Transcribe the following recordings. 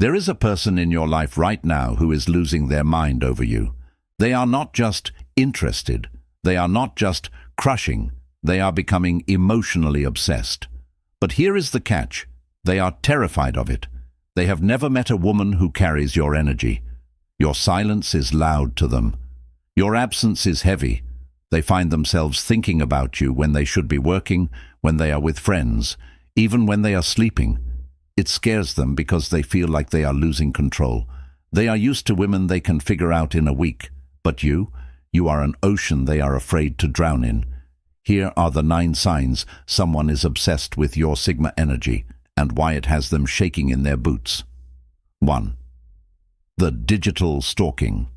There is a person in your life right now who is losing their mind over you. They are not just interested. They are not just crushing. They are becoming emotionally obsessed. But here is the catch. They are terrified of it. They have never met a woman who carries your energy. Your silence is loud to them. Your absence is heavy. They find themselves thinking about you when they should be working, when they are with friends, even when they are sleeping. It scares them because they feel like they are losing control. They are used to women they can figure out in a week. But you are an ocean they are afraid to drown in. Here are the 9 signs someone is obsessed with your Sigma energy and why it has them shaking in their boots. 1. The digital stalking.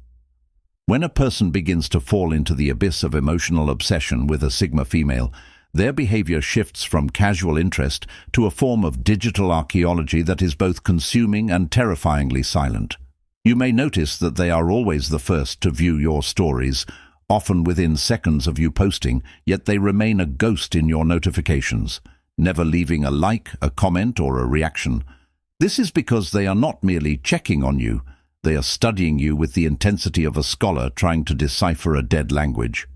When a person begins to fall into the abyss of emotional obsession with a Sigma female, their behavior shifts from casual interest to a form of digital archaeology that is both consuming and terrifyingly silent. You may notice that they are always the first to view your stories, often within seconds of you posting, yet they remain a ghost in your notifications, never leaving a like, a comment, or a reaction. This is because they are not merely checking on you, they are studying you with the intensity of a scholar trying to decipher a dead language.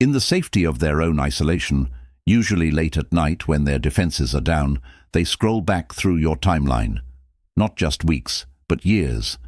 In the safety of their own isolation, usually late at night when their defenses are down, they scroll back through your timeline. Not just weeks, but years.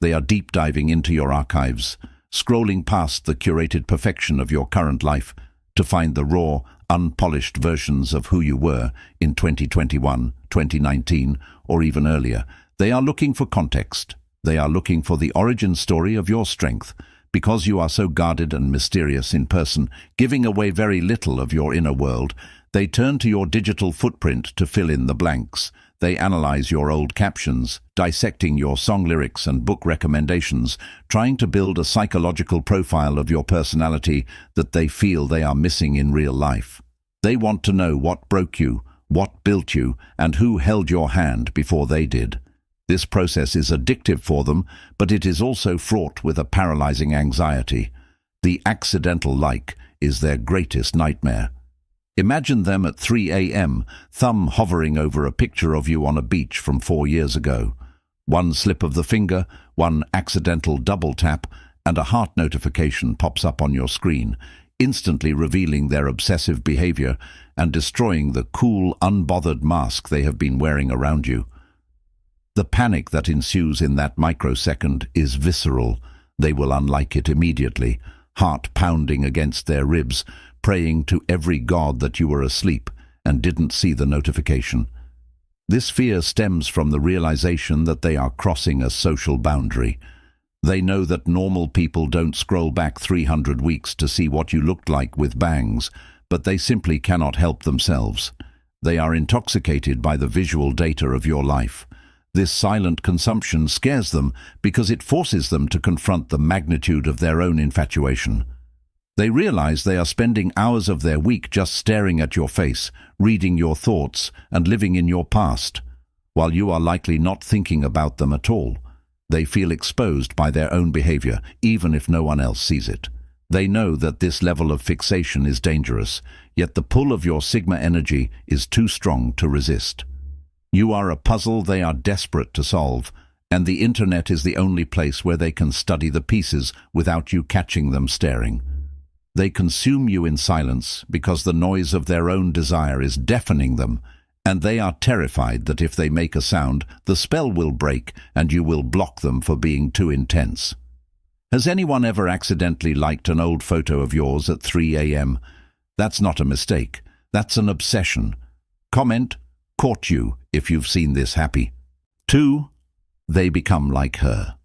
They are deep diving into your archives, scrolling past the curated perfection of your current life to find the raw, unpolished versions of who you were in 2021, 2019, or even earlier. They are looking for context. They are looking for the origin story of your strength. Because you are so guarded and mysterious in person, giving away very little of your inner world, they turn to your digital footprint to fill in the blanks. They analyze your old captions, dissecting your song lyrics and book recommendations, trying to build a psychological profile of your personality that they feel they are missing in real life. They want to know what broke you, what built you, and who held your hand before they did. This process is addictive for them, but it is also fraught with a paralyzing anxiety. The accidental like is their greatest nightmare. Imagine them at 3 a.m., thumb hovering over a picture of you on a beach from 4 years ago. One slip of the finger, one accidental double tap, and a heart notification pops up on your screen, instantly revealing their obsessive behavior and destroying the cool, unbothered mask they have been wearing around you. The panic that ensues in that microsecond is visceral. They will unlike it immediately, heart pounding against their ribs, praying to every god that you were asleep and didn't see the notification. This fear stems from the realization that they are crossing a social boundary. They know that normal people don't scroll back 300 weeks to see what you looked like with bangs, but they simply cannot help themselves. They are intoxicated by the visual data of your life. This silent consumption scares them because it forces them to confront the magnitude of their own infatuation. They realize they are spending hours of their week just staring at your face, reading your thoughts, and living in your past, while you are likely not thinking about them at all. They feel exposed by their own behavior, even if no one else sees it. They know that this level of fixation is dangerous, yet the pull of your Sigma energy is too strong to resist. You are a puzzle they are desperate to solve, and the internet is the only place where they can study the pieces without you catching them staring. They consume you in silence because the noise of their own desire is deafening them, and they are terrified that if they make a sound, the spell will break and you will block them for being too intense. Has anyone ever accidentally liked an old photo of yours at 3 a.m.? That's not a mistake. That's an obsession. Comment, "Caught you," if you've seen this happy. 2. They become like her.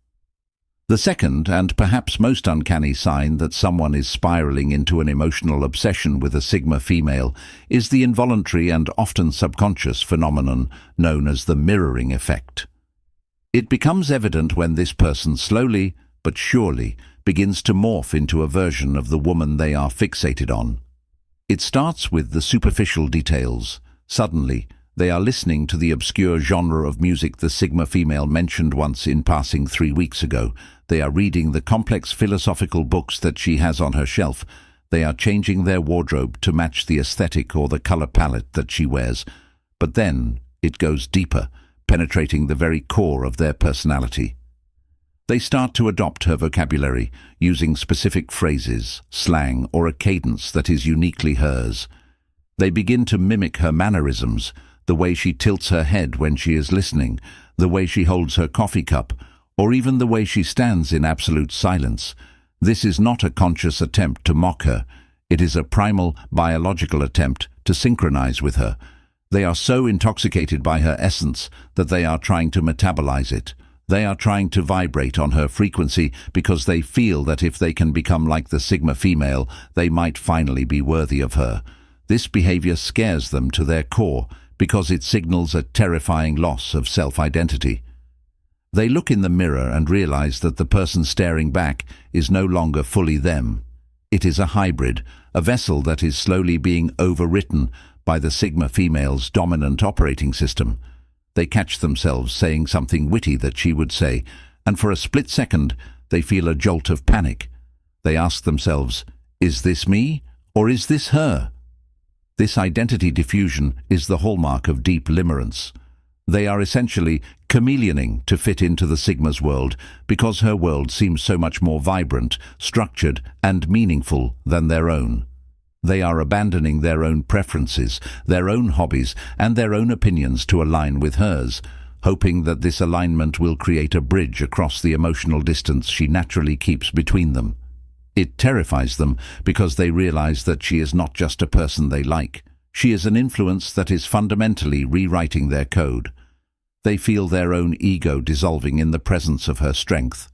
The second, and perhaps most uncanny sign that someone is spiraling into an emotional obsession with a Sigma female is the involuntary and often subconscious phenomenon known as the mirroring effect. It becomes evident when this person slowly but surely begins to morph into a version of the woman they are fixated on. It starts with the superficial details. Suddenly, they are listening to the obscure genre of music the Sigma female mentioned once in passing 3 weeks ago. They are reading the complex philosophical books that she has on her shelf. They are changing their wardrobe to match the aesthetic or the color palette that she wears. But then it goes deeper. penetrating the very core of their personality. They start to adopt her vocabulary, using specific phrases, slang, or a cadence that is uniquely hers. They begin to mimic her mannerisms, the way she tilts her head when she is listening, the way she holds her coffee cup, or even the way she stands in absolute silence. This is not a conscious attempt to mock her. It is a primal, biological attempt to synchronize with her. They are so intoxicated by her essence that they are trying to metabolize it. They are trying to vibrate on her frequency because they feel that if they can become like the Sigma female, they might finally be worthy of her. This behavior scares them to their core because it signals a terrifying loss of self-identity. They look in the mirror and realize that the person staring back is no longer fully them. It is a hybrid, a vessel that is slowly being overwritten by the Sigma female's dominant operating system. They catch themselves saying something witty that she would say, and for a split second they feel a jolt of panic. They ask themselves, is this me or is this her? This identity diffusion is the hallmark of deep limerence. They are essentially chameleoning to fit into the Sigma's world because her world seems so much more vibrant, structured, and meaningful than their own. They are abandoning their own preferences, their own hobbies, and their own opinions to align with hers, hoping that this alignment will create a bridge across the emotional distance she naturally keeps between them. It terrifies them because they realize that she is not just a person they like. She is an influence that is fundamentally rewriting their code. They feel their own ego dissolving in the presence of her strength.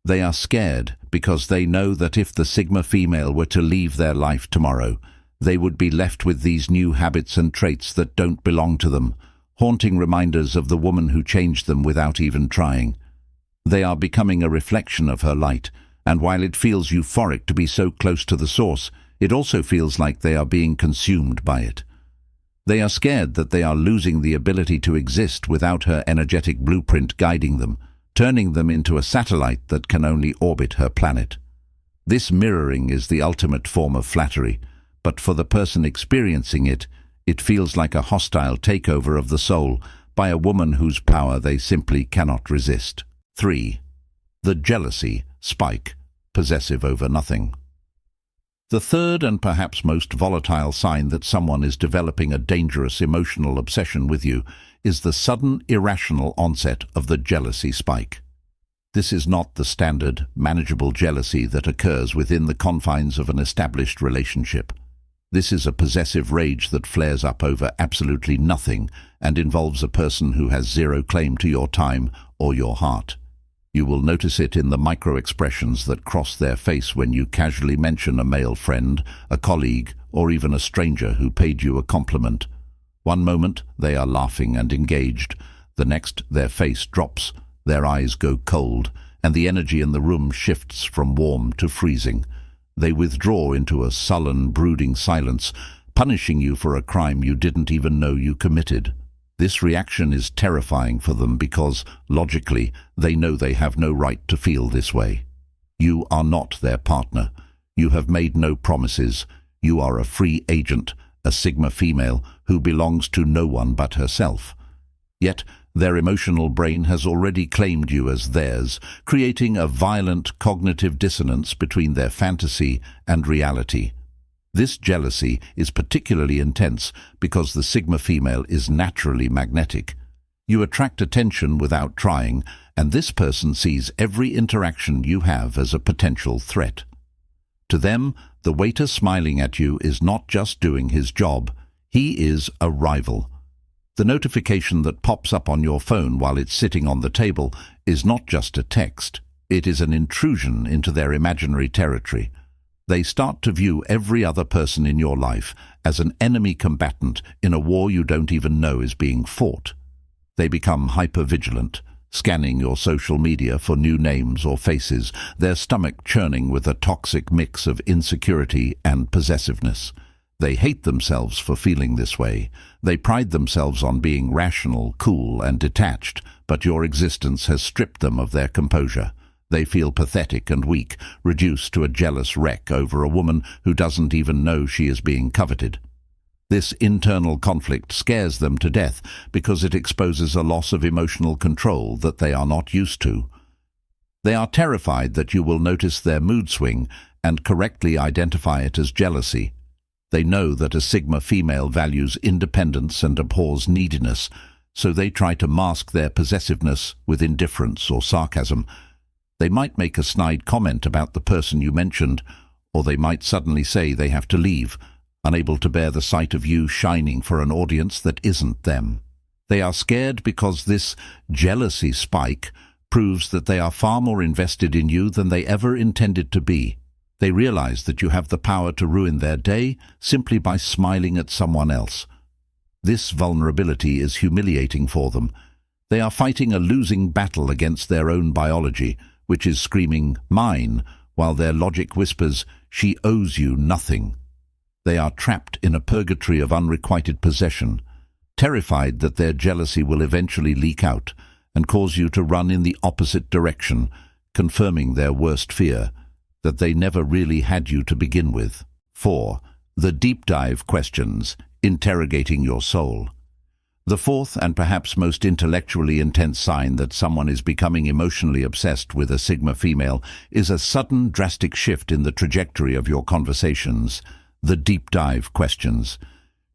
They are scared because they know that if the Sigma female were to leave their life tomorrow, they would be left with these new habits and traits that don't belong to them, haunting reminders of the woman who changed them without even trying. They are becoming a reflection of her light, and while it feels euphoric to be so close to the source, it also feels like they are being consumed by it. They are scared that they are losing the ability to exist without her energetic blueprint guiding them, turning them into a satellite that can only orbit her planet. This mirroring is the ultimate form of flattery, but for the person experiencing it, it feels like a hostile takeover of the soul by a woman whose power they simply cannot resist. 3. The jealousy spike, possessive over nothing. The third and perhaps most volatile sign that someone is developing a dangerous emotional obsession with you is the sudden, irrational onset of the jealousy spike. This is not the standard, manageable jealousy that occurs within the confines of an established relationship. This is a possessive rage that flares up over absolutely nothing and involves a person who has zero claim to your time or your heart. You will notice it in the micro-expressions that cross their face when you casually mention a male friend, a colleague, or even a stranger who paid you a compliment. One moment they are laughing and engaged, the next their face drops, their eyes go cold, and the energy in the room shifts from warm to freezing. They withdraw into a sullen, brooding silence, punishing you for a crime you didn't even know you committed. This reaction is terrifying for them because, logically, they know they have no right to feel this way. You are not their partner. You have made no promises. You are a free agent, a Sigma female who belongs to no one but herself. Yet, their emotional brain has already claimed you as theirs, creating a violent cognitive dissonance between their fantasy and reality. This jealousy is particularly intense because the Sigma female is naturally magnetic. You attract attention without trying, and this person sees every interaction you have as a potential threat. To them, the waiter smiling at you is not just doing his job, he is a rival. The notification that pops up on your phone while it's sitting on the table is not just a text, it is an intrusion into their imaginary territory. They start to view every other person in your life as an enemy combatant in a war you don't even know is being fought. They become hyper-vigilant, scanning your social media for new names or faces, their stomach churning with a toxic mix of insecurity and possessiveness. They hate themselves for feeling this way. They pride themselves on being rational, cool, and detached, but your existence has stripped them of their composure. They feel pathetic and weak, reduced to a jealous wreck over a woman who doesn't even know she is being coveted. This internal conflict scares them to death because it exposes a loss of emotional control that they are not used to. They are terrified that you will notice their mood swing and correctly identify it as jealousy. They know that a Sigma female values independence and abhors neediness, so they try to mask their possessiveness with indifference or sarcasm. They might make a snide comment about the person you mentioned, or they might suddenly say they have to leave, unable to bear the sight of you shining for an audience that isn't them. They are scared because this jealousy spike proves that they are far more invested in you than they ever intended to be. They realize that you have the power to ruin their day simply by smiling at someone else. This vulnerability is humiliating for them. They are fighting a losing battle against their own biology, which is screaming, "Mine," while their logic whispers, "She owes you nothing." They are trapped in a purgatory of unrequited possession, terrified that their jealousy will eventually leak out and cause you to run in the opposite direction, confirming their worst fear, that they never really had you to begin with. 4. The deep dive questions, interrogating your soul. The fourth and perhaps most intellectually intense sign that someone is becoming emotionally obsessed with a Sigma female is a sudden, drastic shift in the trajectory of your conversations, the deep dive questions.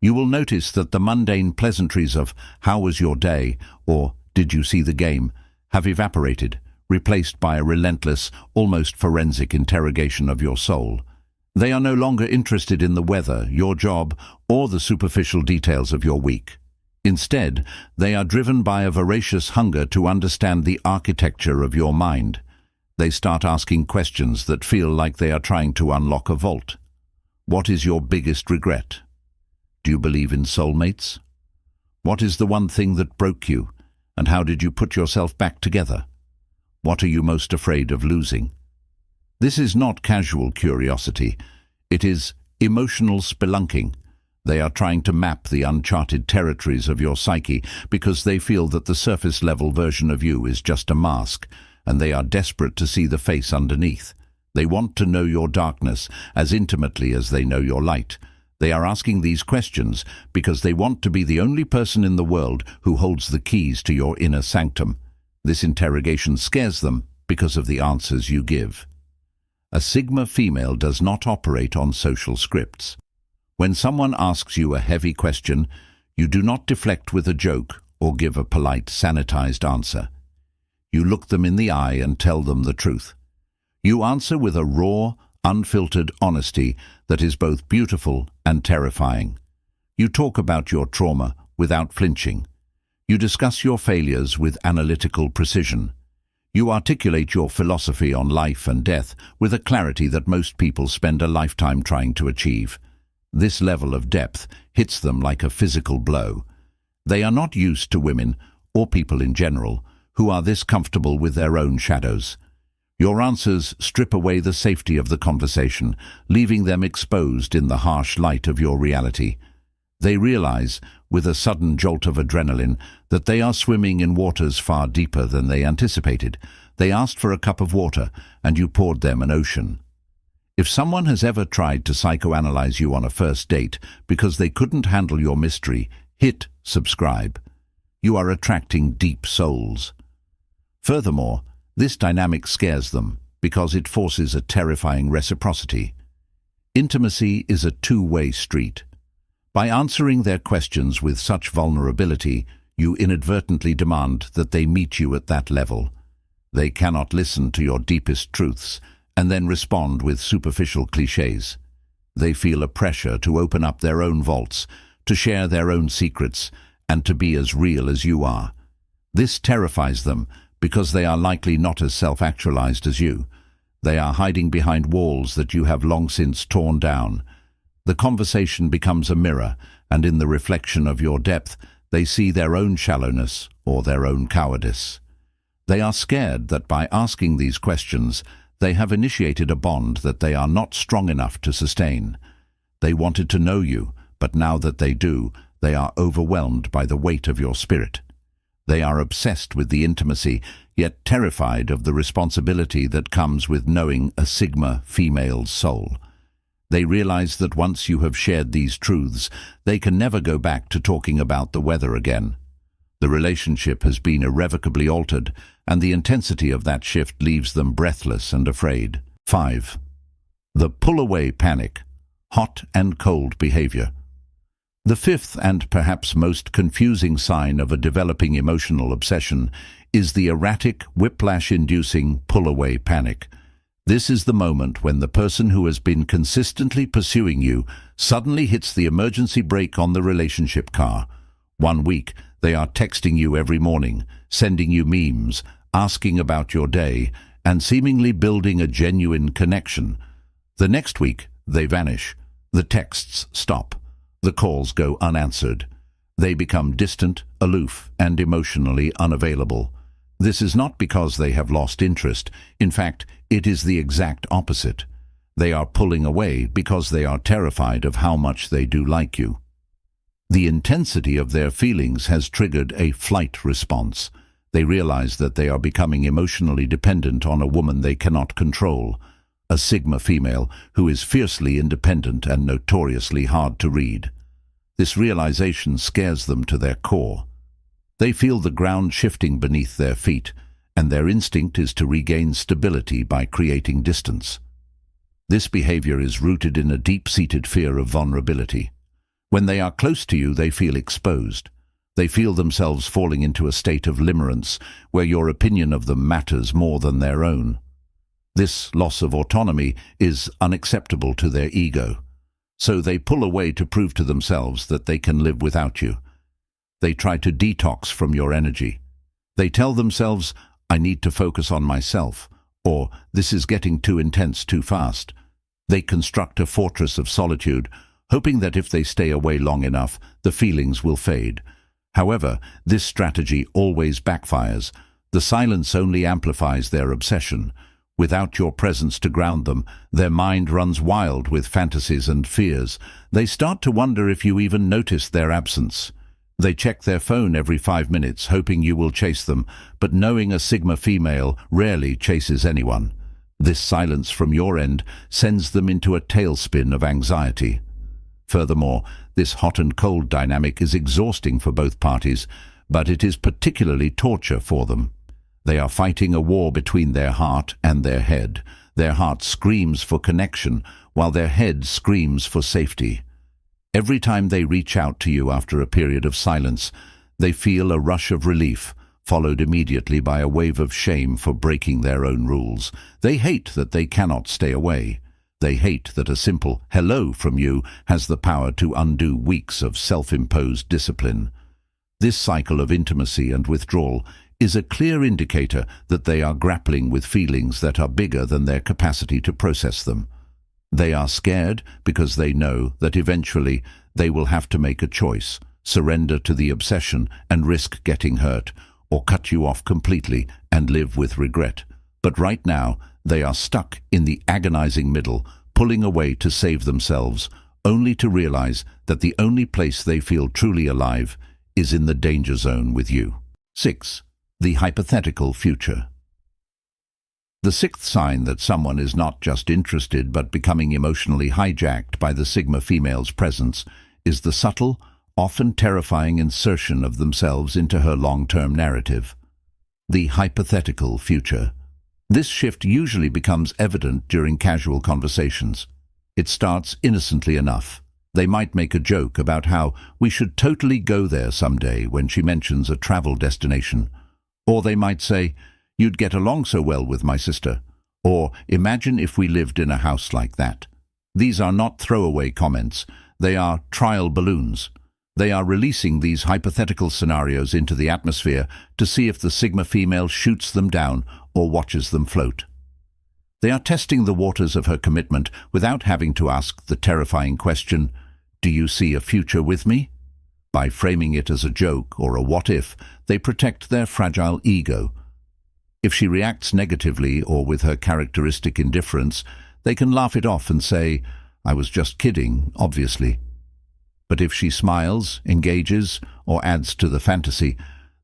You will notice that the mundane pleasantries of "How was your day?" or "Did you see the game?" have evaporated, replaced by a relentless, almost forensic interrogation of your soul. They are no longer interested in the weather, your job, or the superficial details of your week. Instead, they are driven by a voracious hunger to understand the architecture of your mind. They start asking questions that feel like they are trying to unlock a vault. What is your biggest regret? Do you believe in soulmates? What is the one thing that broke you, and how did you put yourself back together? What are you most afraid of losing? This is not casual curiosity. It is emotional spelunking. They are trying to map the uncharted territories of your psyche because they feel that the surface-level version of you is just a mask, and they are desperate to see the face underneath. They want to know your darkness as intimately as they know your light. They are asking these questions because they want to be the only person in the world who holds the keys to your inner sanctum. This interrogation scares them because of the answers you give. A Sigma female does not operate on social scripts. When someone asks you a heavy question, you do not deflect with a joke or give a polite, sanitized answer. You look them in the eye and tell them the truth. You answer with a raw, unfiltered honesty that is both beautiful and terrifying. You talk about your trauma without flinching. You discuss your failures with analytical precision. You articulate your philosophy on life and death with a clarity that most people spend a lifetime trying to achieve. This level of depth hits them like a physical blow. They are not used to women, or people in general, who are this comfortable with their own shadows. Your answers strip away the safety of the conversation, leaving them exposed in the harsh light of your reality. They realize, with a sudden jolt of adrenaline, that they are swimming in waters far deeper than they anticipated. They asked for a cup of water, and you poured them an ocean. If someone has ever tried to psychoanalyze you on a first date because they couldn't handle your mystery, hit subscribe. You are attracting deep souls. Furthermore, this dynamic scares them because it forces a terrifying reciprocity. Intimacy is a two-way street. By answering their questions with such vulnerability, you inadvertently demand that they meet you at that level. They cannot listen to your deepest truths and then respond with superficial clichés. They feel a pressure to open up their own vaults, to share their own secrets, and to be as real as you are. This terrifies them because they are likely not as self-actualized as you. They are hiding behind walls that you have long since torn down. The conversation becomes a mirror, and in the reflection of your depth, they see their own shallowness or their own cowardice. They are scared that by asking these questions, they have initiated a bond that they are not strong enough to sustain. They wanted to know you, but now that they do, they are overwhelmed by the weight of your spirit. They are obsessed with the intimacy, yet terrified of the responsibility that comes with knowing a Sigma female's soul. They realize that once you have shared these truths, they can never go back to talking about the weather again. The relationship has been irrevocably altered, and the intensity of that shift leaves them breathless and afraid. 5. The pull-away panic, hot and cold behavior. The fifth and perhaps most confusing sign of a developing emotional obsession is the erratic, whiplash-inducing pull-away panic. This is the moment when the person who has been consistently pursuing you suddenly hits the emergency brake on the relationship car. 1 week, they are texting you every morning, sending you memes, asking about your day, and seemingly building a genuine connection. The next week, they vanish. The texts stop. The calls go unanswered. They become distant, aloof, and emotionally unavailable. This is not because they have lost interest. In fact, it is the exact opposite. They are pulling away because they are terrified of how much they do like you. The intensity of their feelings has triggered a flight response. They realize that they are becoming emotionally dependent on a woman they cannot control, a Sigma female who is fiercely independent and notoriously hard to read. This realization scares them to their core. They feel the ground shifting beneath their feet, and their instinct is to regain stability by creating distance. This behavior is rooted in a deep-seated fear of vulnerability. When they are close to you, they feel exposed. They feel themselves falling into a state of limerence, where your opinion of them matters more than their own. This loss of autonomy is unacceptable to their ego. So they pull away to prove to themselves that they can live without you. They try to detox from your energy. They tell themselves, I need to focus on myself, or this is getting too intense too fast. They construct a fortress of solitude, hoping that if they stay away long enough, the feelings will fade. However, this strategy always backfires. The silence only amplifies their obsession. Without your presence to ground them, their mind runs wild with fantasies and fears. They start to wonder if you even noticed their absence. They check their phone every 5 minutes, hoping you will chase them, but knowing a Sigma female rarely chases anyone. This silence from your end sends them into a tailspin of anxiety. Furthermore, this hot and cold dynamic is exhausting for both parties, but it is particularly torture for them. They are fighting a war between their heart and their head. Their heart screams for connection, while their head screams for safety. Every time they reach out to you after a period of silence, they feel a rush of relief, followed immediately by a wave of shame for breaking their own rules. They hate that they cannot stay away. They hate that a simple hello from you has the power to undo weeks of self-imposed discipline. This cycle of intimacy and withdrawal is a clear indicator that they are grappling with feelings that are bigger than their capacity to process them. They are scared because they know that eventually they will have to make a choice, surrender to the obsession and risk getting hurt, or cut you off completely and live with regret. But right now, they are stuck in the agonizing middle, pulling away to save themselves, only to realize that the only place they feel truly alive is in the danger zone with you. 6. The hypothetical future. The sixth sign that someone is not just interested but becoming emotionally hijacked by the Sigma female's presence is the subtle, often terrifying insertion of themselves into her long-term narrative. The hypothetical future. This shift usually becomes evident during casual conversations. It starts innocently enough. They might make a joke about how we should totally go there someday when she mentions a travel destination. Or they might say, you'd get along so well with my sister. Or imagine if we lived in a house like that. These are not throwaway comments. They are trial balloons. They are releasing these hypothetical scenarios into the atmosphere to see if the Sigma female shoots them down or watches them float. They are testing the waters of her commitment without having to ask the terrifying question, do you see a future with me? By framing it as a joke or a what-if, they protect their fragile ego. If she reacts negatively or with her characteristic indifference, they can laugh it off and say, I was just kidding, obviously. But if she smiles, engages, or adds to the fantasy,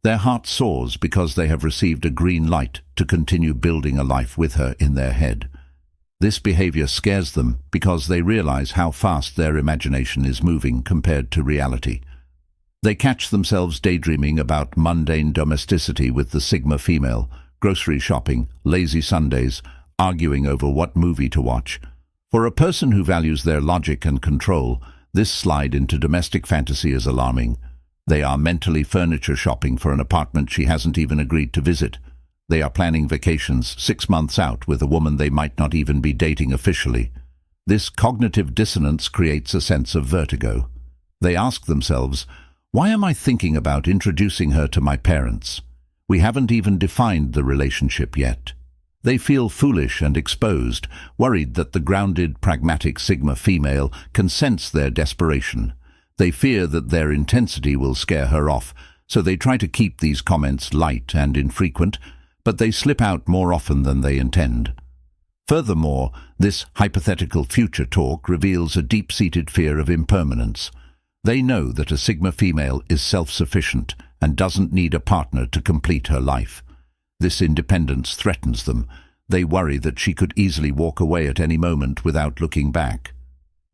their heart soars because they have received a green light to continue building a life with her in their head. This behavior scares them because they realize how fast their imagination is moving compared to reality. They catch themselves daydreaming about mundane domesticity with the Sigma female, grocery shopping, lazy Sundays, arguing over what movie to watch. For a person who values their logic and control, this slide into domestic fantasy is alarming. They are mentally furniture shopping for an apartment she hasn't even agreed to visit. They are planning vacations 6 months out with a woman they might not even be dating officially. This cognitive dissonance creates a sense of vertigo. They ask themselves, why am I thinking about introducing her to my parents? We haven't even defined the relationship yet. They feel foolish and exposed, worried that the grounded, pragmatic Sigma female can sense their desperation. They fear that their intensity will scare her off, so they try to keep these comments light and infrequent, but they slip out more often than they intend. Furthermore, this hypothetical future talk reveals a deep-seated fear of impermanence. They know that a Sigma female is self-sufficient and doesn't need a partner to complete her life. This independence threatens them. They worry that she could easily walk away at any moment without looking back.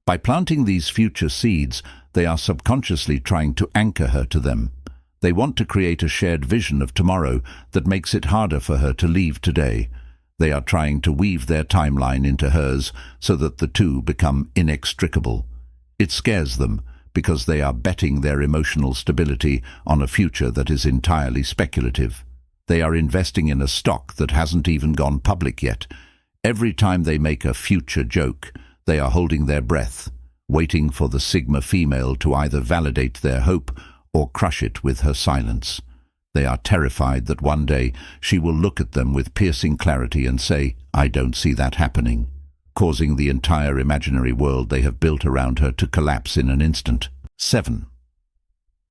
By planting these future seeds, they are subconsciously trying to anchor her to them. They want to create a shared vision of tomorrow that makes it harder for her to leave today. They are trying to weave their timeline into hers so that the two become inextricable. It scares them because they are betting their emotional stability on a future that is entirely speculative. They are investing in a stock that hasn't even gone public yet. Every time they make a future joke, they are holding their breath, waiting for the Sigma female to either validate their hope or crush it with her silence. They are terrified that one day she will look at them with piercing clarity and say, "I don't see that happening," causing the entire imaginary world they have built around her to collapse in an instant. 7.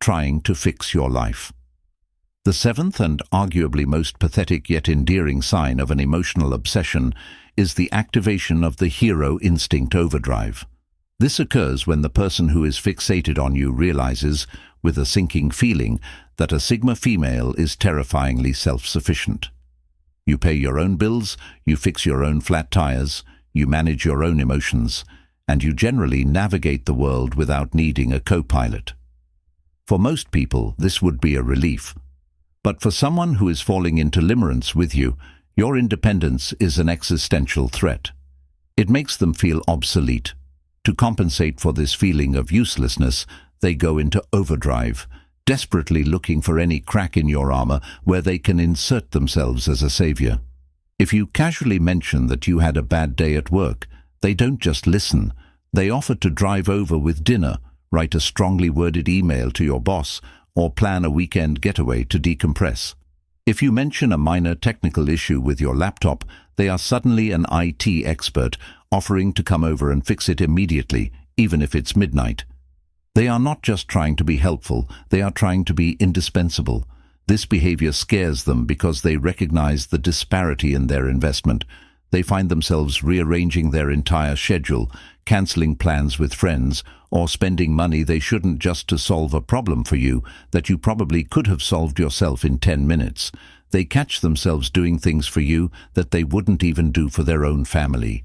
Trying to fix your life. The seventh and arguably most pathetic yet endearing sign of an emotional obsession is the activation of the hero instinct overdrive. This occurs when the person who is fixated on you realizes, with a sinking feeling, that a Sigma female is terrifyingly self-sufficient. You pay your own bills, you fix your own flat tires, you manage your own emotions, and you generally navigate the world without needing a co-pilot. For most people, this would be a relief. But for someone who is falling into limerence with you, your independence is an existential threat. It makes them feel obsolete. To compensate for this feeling of uselessness, they go into overdrive, desperately looking for any crack in your armor where they can insert themselves as a savior. If you casually mention that you had a bad day at work, they don't just listen. They offer to drive over with dinner, write a strongly worded email to your boss, or plan a weekend getaway to decompress. If you mention a minor technical issue with your laptop, they are suddenly an IT expert, offering to come over and fix it immediately, even if it's midnight. They are not just trying to be helpful, they are trying to be indispensable. This behavior scares them because they recognize the disparity in their investment. They find themselves rearranging their entire schedule, canceling plans with friends, or spending money they shouldn't just to solve a problem for you that you probably could have solved yourself in 10 minutes. They catch themselves doing things for you that they wouldn't even do for their own family.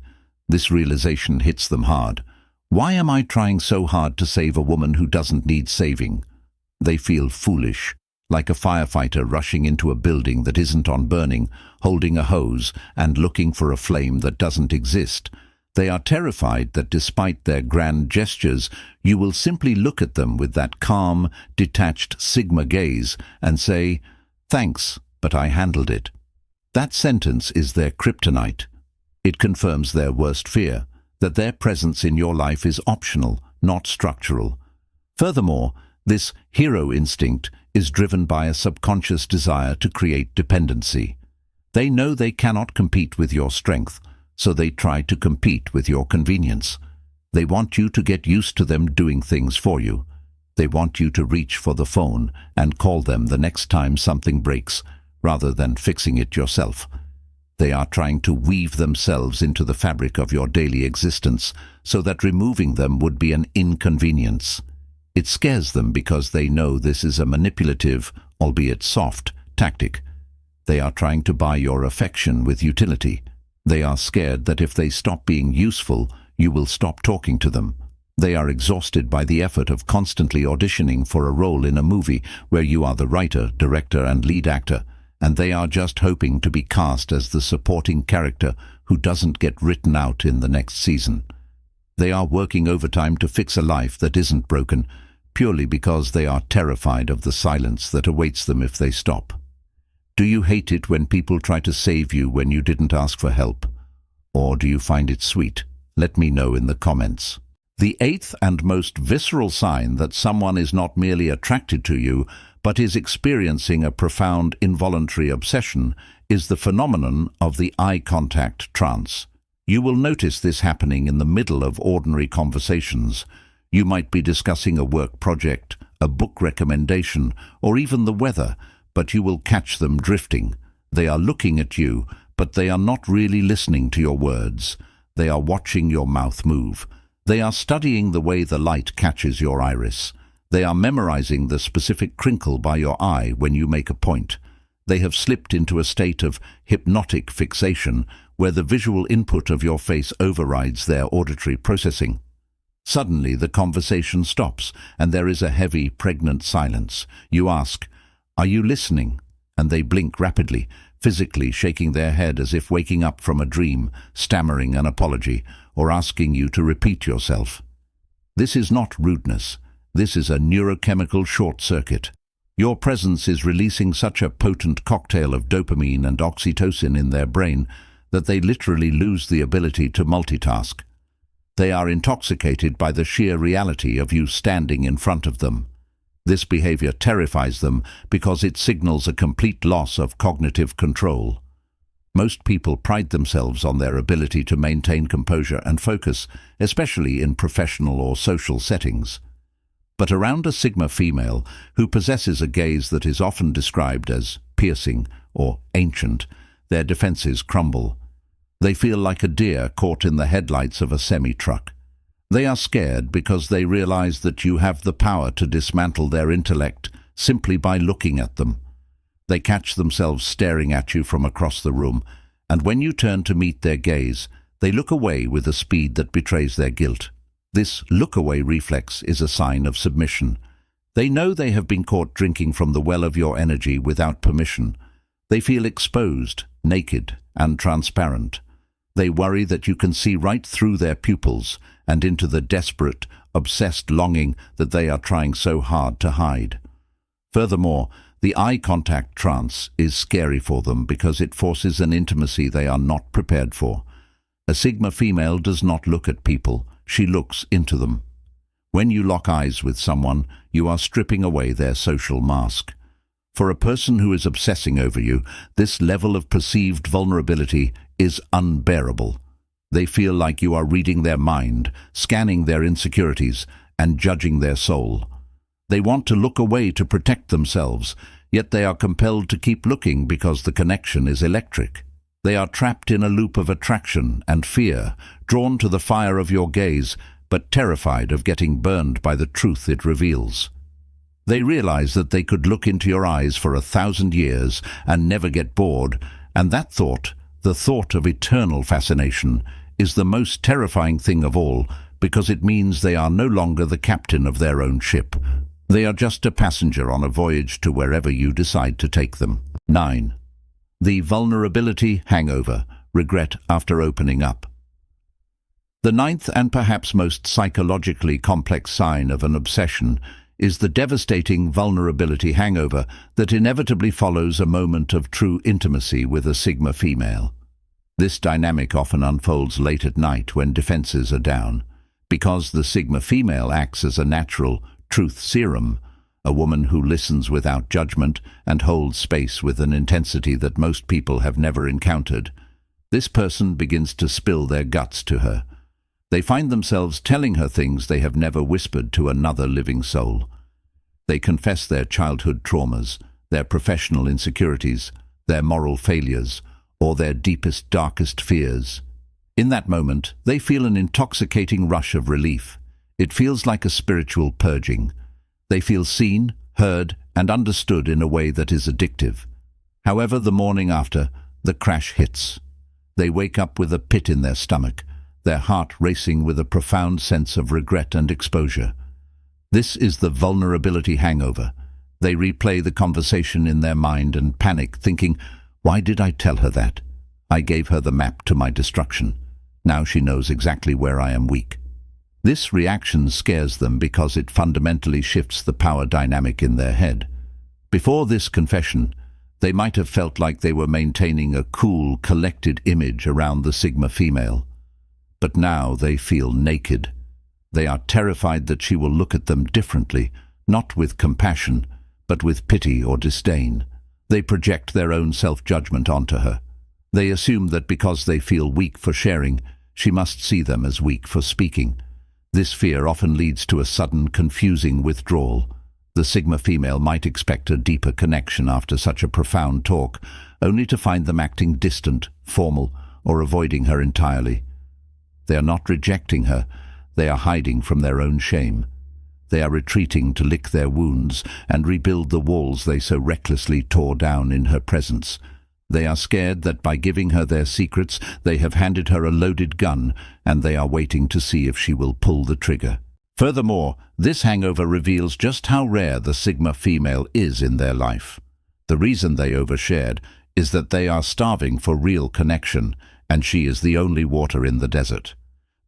This realization hits them hard. Why am I trying so hard to save a woman who doesn't need saving? They feel foolish, like a firefighter rushing into a building that isn't on burning, holding a hose and looking for a flame that doesn't exist. They are terrified that despite their grand gestures, you will simply look at them with that calm, detached Sigma gaze and say, "Thanks, but I handled it." That sentence is their kryptonite. It confirms their worst fear, that their presence in your life is optional, not structural. Furthermore, this hero instinct is driven by a subconscious desire to create dependency. They know they cannot compete with your strength, so they try to compete with your convenience. They want you to get used to them doing things for you. They want you to reach for the phone and call them the next time something breaks, rather than fixing it yourself. They are trying to weave themselves into the fabric of your daily existence so that removing them would be an inconvenience. It scares them because they know this is a manipulative, albeit soft, tactic. They are trying to buy your affection with utility. They are scared that if they stop being useful, you will stop talking to them. They are exhausted by the effort of constantly auditioning for a role in a movie where you are the writer, director, and lead actor, and they are just hoping to be cast as the supporting character who doesn't get written out in the next season. They are working overtime to fix a life that isn't broken, purely because they are terrified of the silence that awaits them if they stop. Do you hate it when people try to save you when you didn't ask for help? Or do you find it sweet? Let me know in the comments. The eighth and most visceral sign that someone is not merely attracted to you, but is experiencing a profound involuntary obsession, is the phenomenon of the eye contact trance. You will notice this happening in the middle of ordinary conversations. You might be discussing a work project, a book recommendation, or even the weather, but you will catch them drifting. They are looking at you, but they are not really listening to your words. They are watching your mouth move. They are studying the way the light catches your iris. They are memorizing the specific crinkle by your eye when you make a point. They have slipped into a state of hypnotic fixation where the visual input of your face overrides their auditory processing. Suddenly the conversation stops and there is a heavy, pregnant silence. You ask, "Are you listening?" And they blink rapidly, physically shaking their head as if waking up from a dream, stammering an apology, or asking you to repeat yourself. This is not rudeness. This is a neurochemical short circuit. Your presence is releasing such a potent cocktail of dopamine and oxytocin in their brain that they literally lose the ability to multitask. They are intoxicated by the sheer reality of you standing in front of them. This behavior terrifies them because it signals a complete loss of cognitive control. Most people pride themselves on their ability to maintain composure and focus, especially in professional or social settings. But around a Sigma female who possesses a gaze that is often described as piercing or ancient, their defenses crumble. They feel like a deer caught in the headlights of a semi-truck. They are scared because they realize that you have the power to dismantle their intellect simply by looking at them. They catch themselves staring at you from across the room, and when you turn to meet their gaze, they look away with a speed that betrays their guilt. This look-away reflex is a sign of submission. They know they have been caught drinking from the well of your energy without permission. They feel exposed, naked, and transparent. They worry that you can see right through their pupils and into the desperate, obsessed longing that they are trying so hard to hide. Furthermore, the eye contact trance is scary for them because it forces an intimacy they are not prepared for. A Sigma female does not look at people, she looks into them. When you lock eyes with someone, you are stripping away their social mask. For a person who is obsessing over you, this level of perceived vulnerability is unbearable. They feel like you are reading their mind, scanning their insecurities, and judging their soul. They want to look away to protect themselves, yet they are compelled to keep looking because the connection is electric. They are trapped in a loop of attraction and fear, drawn to the fire of your gaze, but terrified of getting burned by the truth it reveals. They realize that they could look into your eyes for 1,000 years and never get bored, and that thought, the thought of eternal fascination, is the most terrifying thing of all because it means they are no longer the captain of their own ship. They are just a passenger on a voyage to wherever you decide to take them. 9. The vulnerability hangover, regret after opening up. The ninth and perhaps most psychologically complex sign of an obsession is the devastating vulnerability hangover that inevitably follows a moment of true intimacy with a Sigma female. This dynamic often unfolds late at night when defenses are down. Because the Sigma female acts as a natural truth serum, a woman who listens without judgment and holds space with an intensity that most people have never encountered, this person begins to spill their guts to her. They find themselves telling her things they have never whispered to another living soul. They confess their childhood traumas, their professional insecurities, their moral failures, or their deepest, darkest fears. In that moment, they feel an intoxicating rush of relief. It feels like a spiritual purging. They feel seen, heard, and understood in a way that is addictive. However, the morning after, the crash hits. They wake up with a pit in their stomach, their heart racing with a profound sense of regret and exposure. This is the vulnerability hangover. They replay the conversation in their mind and panic, thinking, "Why did I tell her that? I gave her the map to my destruction. Now she knows exactly where I am weak." This reaction scares them because it fundamentally shifts the power dynamic in their head. Before this confession, they might have felt like they were maintaining a cool, collected image around the Sigma female. But now they feel naked. They are terrified that she will look at them differently, not with compassion, but with pity or disdain. They project their own self-judgment onto her. They assume that because they feel weak for sharing, she must see them as weak for speaking. This fear often leads to a sudden, confusing withdrawal. The Sigma female might expect a deeper connection after such a profound talk, only to find them acting distant, formal, or avoiding her entirely. They are not rejecting her, they are hiding from their own shame. They are retreating to lick their wounds and rebuild the walls they so recklessly tore down in her presence. They are scared that by giving her their secrets, they have handed her a loaded gun, and they are waiting to see if she will pull the trigger. Furthermore, this hangover reveals just how rare the Sigma female is in their life. The reason they overshared is that they are starving for real connection, and she is the only water in the desert.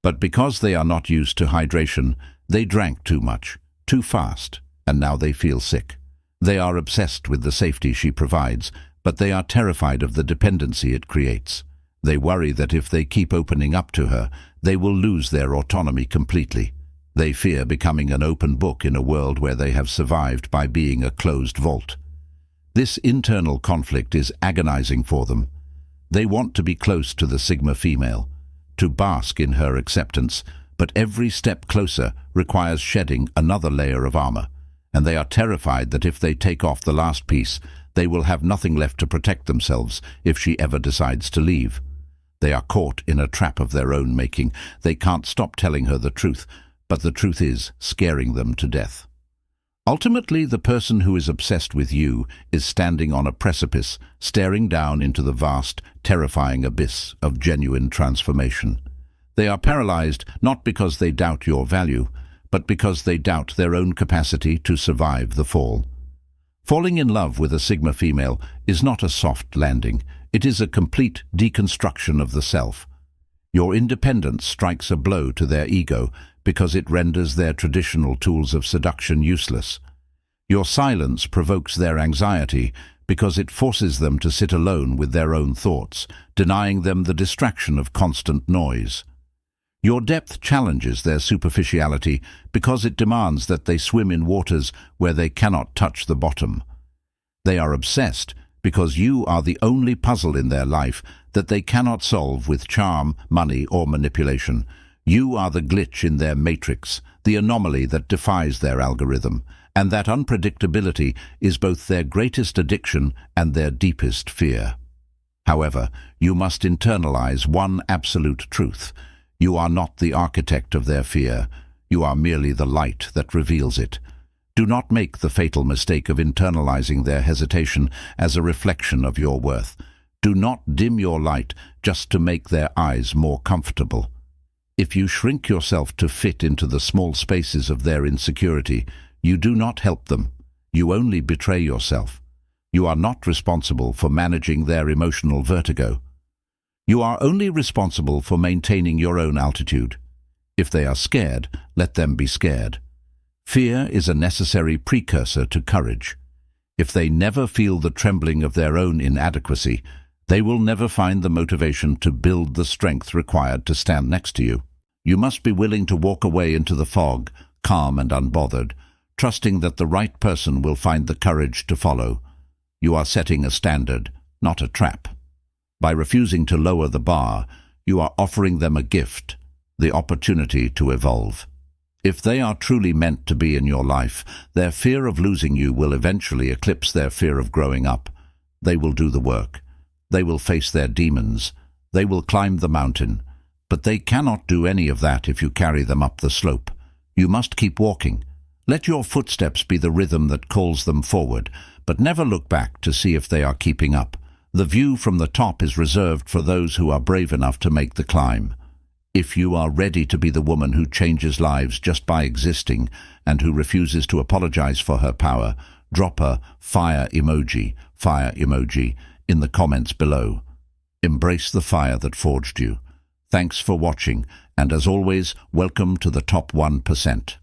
But because they are not used to hydration, they drank too much, too fast, and now they feel sick. They are obsessed with the safety she provides, but they are terrified of the dependency it creates. They worry that if they keep opening up to her, they will lose their autonomy completely. They fear becoming an open book in a world where they have survived by being a closed vault. This internal conflict is agonizing for them. They want to be close to the Sigma female, to bask in her acceptance, but every step closer requires shedding another layer of armor, and they are terrified that if they take off the last piece, they will have nothing left to protect themselves if she ever decides to leave. They are caught in a trap of their own making. They can't stop telling her the truth, but the truth is scaring them to death. Ultimately, the person who is obsessed with you is standing on a precipice, staring down into the vast, terrifying abyss of genuine transformation. They are paralyzed not because they doubt your value, but because they doubt their own capacity to survive the fall. Falling in love with a Sigma female is not a soft landing. It is a complete deconstruction of the self. Your independence strikes a blow to their ego because it renders their traditional tools of seduction useless. Your silence provokes their anxiety because it forces them to sit alone with their own thoughts, denying them the distraction of constant noise. Your depth challenges their superficiality because it demands that they swim in waters where they cannot touch the bottom. They are obsessed because you are the only puzzle in their life that they cannot solve with charm, money, or manipulation. You are the glitch in their matrix, the anomaly that defies their algorithm, and that unpredictability is both their greatest addiction and their deepest fear. However, you must internalize one absolute truth. You are not the architect of their fear. You are merely the light that reveals it. Do not make the fatal mistake of internalizing their hesitation as a reflection of your worth. Do not dim your light just to make their eyes more comfortable. If you shrink yourself to fit into the small spaces of their insecurity, you do not help them. You only betray yourself. You are not responsible for managing their emotional vertigo. You are only responsible for maintaining your own altitude. If they are scared, let them be scared. Fear is a necessary precursor to courage. If they never feel the trembling of their own inadequacy, they will never find the motivation to build the strength required to stand next to you. You must be willing to walk away into the fog, calm and unbothered, trusting that the right person will find the courage to follow. You are setting a standard, not a trap. By refusing to lower the bar, you are offering them a gift, the opportunity to evolve. If they are truly meant to be in your life, their fear of losing you will eventually eclipse their fear of growing up. They will do the work. They will face their demons. They will climb the mountain. But they cannot do any of that if you carry them up the slope. You must keep walking. Let your footsteps be the rhythm that calls them forward, but never look back to see if they are keeping up. The view from the top is reserved for those who are brave enough to make the climb. If you are ready to be the woman who changes lives just by existing and who refuses to apologize for her power, drop a fire emoji in the comments below. Embrace the fire that forged you. Thanks for watching, and as always, welcome to the top 1%.